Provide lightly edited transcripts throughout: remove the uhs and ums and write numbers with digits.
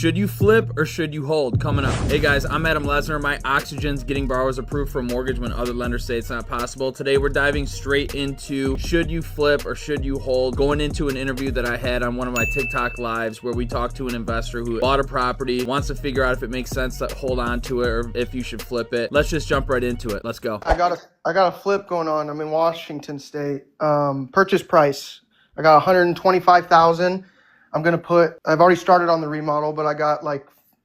Should you flip or should you hold? Coming up. Hey guys, I'm Adam Lesner. My Oxygen's getting borrowers approved for a mortgage when other lenders say it's not possible. Today we're diving straight into should you flip or should you hold, going into an interview that I had on one of my TikTok lives where we talked to an investor who bought a property, wants to figure out if it makes sense to hold on to it or if you should flip it. Let's just jump right into it. Let's go. I got a flip going on. I'm in Washington State. Purchase price, I got 125,000. I've already started on the remodel, but I got I'm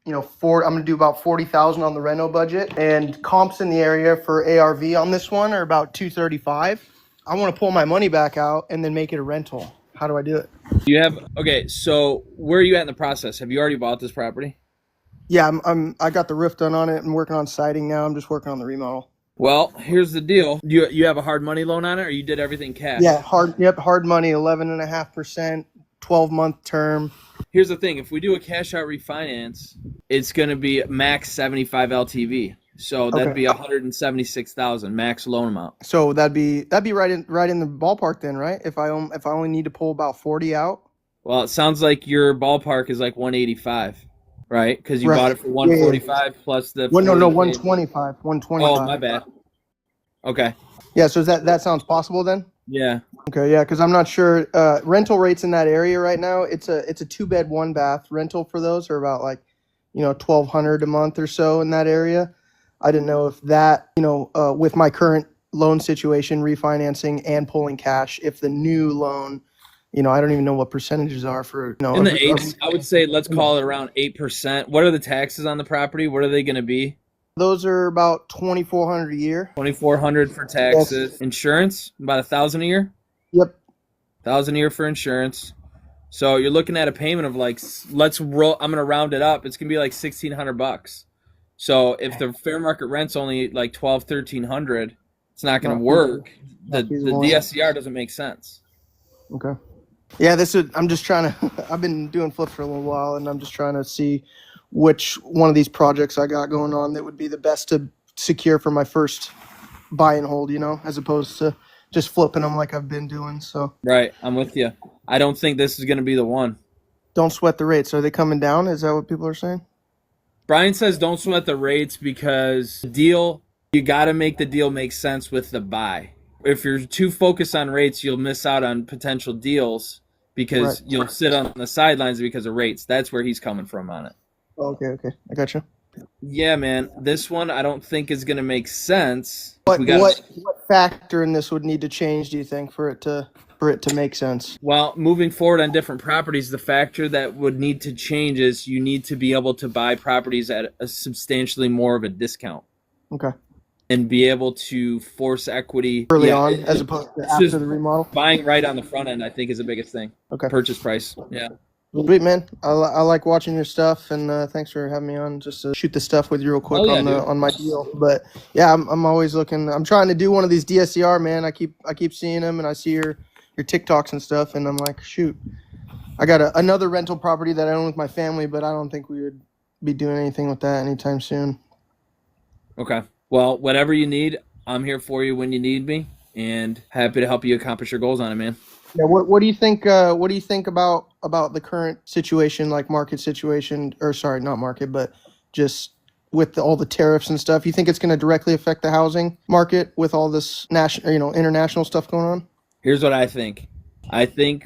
gonna do about 40,000 on the reno budget, and comps in the area for ARV on this one are about 235. I want to pull my money back out and then make it a rental. How do I do it? So where are you at in the process? Have you already bought this property? Yeah, I got the roof done on it. I'm working on siding now. I'm just working on the remodel. Well, here's the deal. You have a hard money loan on it, or you did everything cash? Yeah, hard money, 11.5%, 12-month term. Here's the thing. If we do a cash out refinance, it's going to be max 75 LTV. So that'd be 176,000 max loan amount. So that'd be right in the ballpark then, right? If I only need to pull about 40 out. Well, it sounds like your ballpark is like 185, right? Because you bought it for 145 plus the. Well, no, 125. 125. Oh, my bad. Okay. Yeah. So that sounds possible then. Yeah. Okay. Yeah, because I'm not sure rental rates in that area right now. It's a 2-bed 1-bath rental for those are about $1,200 a month or so in that area. I didn't know if that, with my current loan situation, refinancing and pulling cash, if the new loan, I don't even know what percentages are for. In the 8s, I would say let's call it around 8%. What are the taxes on the property? What are they going to be? Those are about $2,400 a year. $2,400 for taxes. Yes. Insurance, about $1,000 a year? Yep. $1,000 a year for insurance. So you're looking at a payment of I'm going to round it up. It's going to be like $1,600. So if the fair market rent's only like $1,200-$1,300, it's not going to work. The DSCR doesn't make sense. Okay. Yeah, I'm just trying to. I've been doing flips for a little while, and I'm just trying to see which one of these projects I got going on that would be the best to secure for my first buy and hold. As opposed to just flipping them like I've been doing. So. Right, I'm with you. I don't think this is going to be the one. Don't sweat the rates. Are they coming down? Is that what people are saying? Brian says don't sweat the rates because you got to make the deal make sense with the buy. If you're too focused on rates, you'll miss out on potential deals because you'll sit on the sidelines because of rates. That's where he's coming from on it. Okay. I got you. Yeah, man. This one I don't think is going to make sense. What factor in this would need to change, do you think, for it to make sense? Well, moving forward on different properties, the factor that would need to change is you need to be able to buy properties at a substantially more of a discount. Okay. And be able to force equity early on as opposed to after the remodel. Buying right on the front end, I think, is the biggest thing. Okay. Purchase price. Yeah. Sweet, man. I like watching your stuff, and thanks for having me on just to shoot the stuff with you real quick on my deal. But yeah, I'm always looking. I'm trying to do one of these DSCR, man. I keep seeing them, and I see your TikToks and stuff, and I'm like, shoot, I got another rental property that I own with my family, but I don't think we would be doing anything with that anytime soon. Okay. Well, whatever you need, I'm here for you when you need me, and happy to help you accomplish your goals on it, man. Yeah. What do you think? What do you think about the current situation, like market situation, or sorry, not market, but just with all the tariffs and stuff? You think it's going to directly affect the housing market with all this international stuff going on? Here's what I think. I think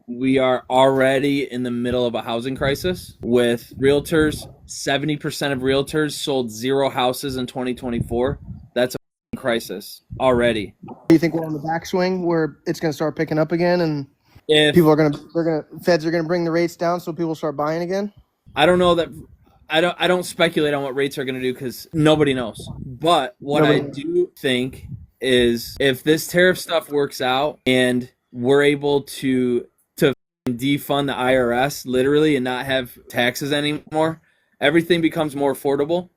we are already in the middle of a housing crisis with realtors. 70% of realtors sold 0 houses in 2024. That's a crisis already. Do you think we're on the backswing where it's going to start picking up again, and feds are going to bring the rates down so people start buying again? I don't know that. I don't speculate on what rates are going to do because nobody knows. But what I do think is if this tariff stuff works out and we're able to defund the IRS literally and not have taxes anymore, everything becomes more affordable,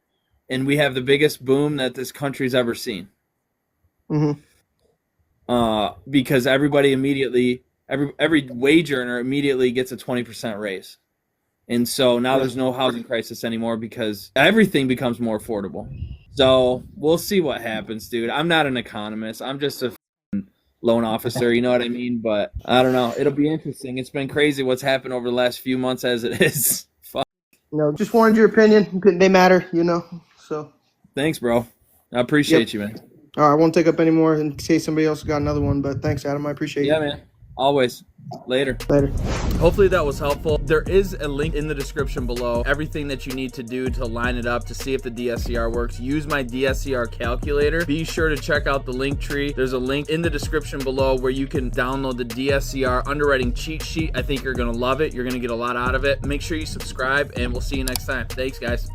and we have the biggest boom that this country's ever seen. Mm-hmm. Because everybody immediately, every wage earner immediately gets a 20% raise. And so now there's no housing crisis anymore because everything becomes more affordable. So we'll see what happens, dude. I'm not an economist. I'm just a loan officer, you know what I mean? But I don't know. It'll be interesting. It's been crazy what's happened over the last few months as it is. Fuck. Just wanted your opinion. They matter, So, Thanks, bro. I appreciate yep. you, man. All right, I won't take up any more in case somebody else got another one. But thanks, Adam. I appreciate Yeah, you. man. Always. Later. Later. Hopefully that was helpful. There is a link in the description below. Everything that you need to do to line it up to see if the DSCR works. Use my DSCR calculator. Be sure to check out the link tree. There's a link in the description below where you can download the DSCR underwriting cheat sheet. I think you're going to love it. You're going to get a lot out of it. Make sure you subscribe, and we'll see you next time. Thanks, guys.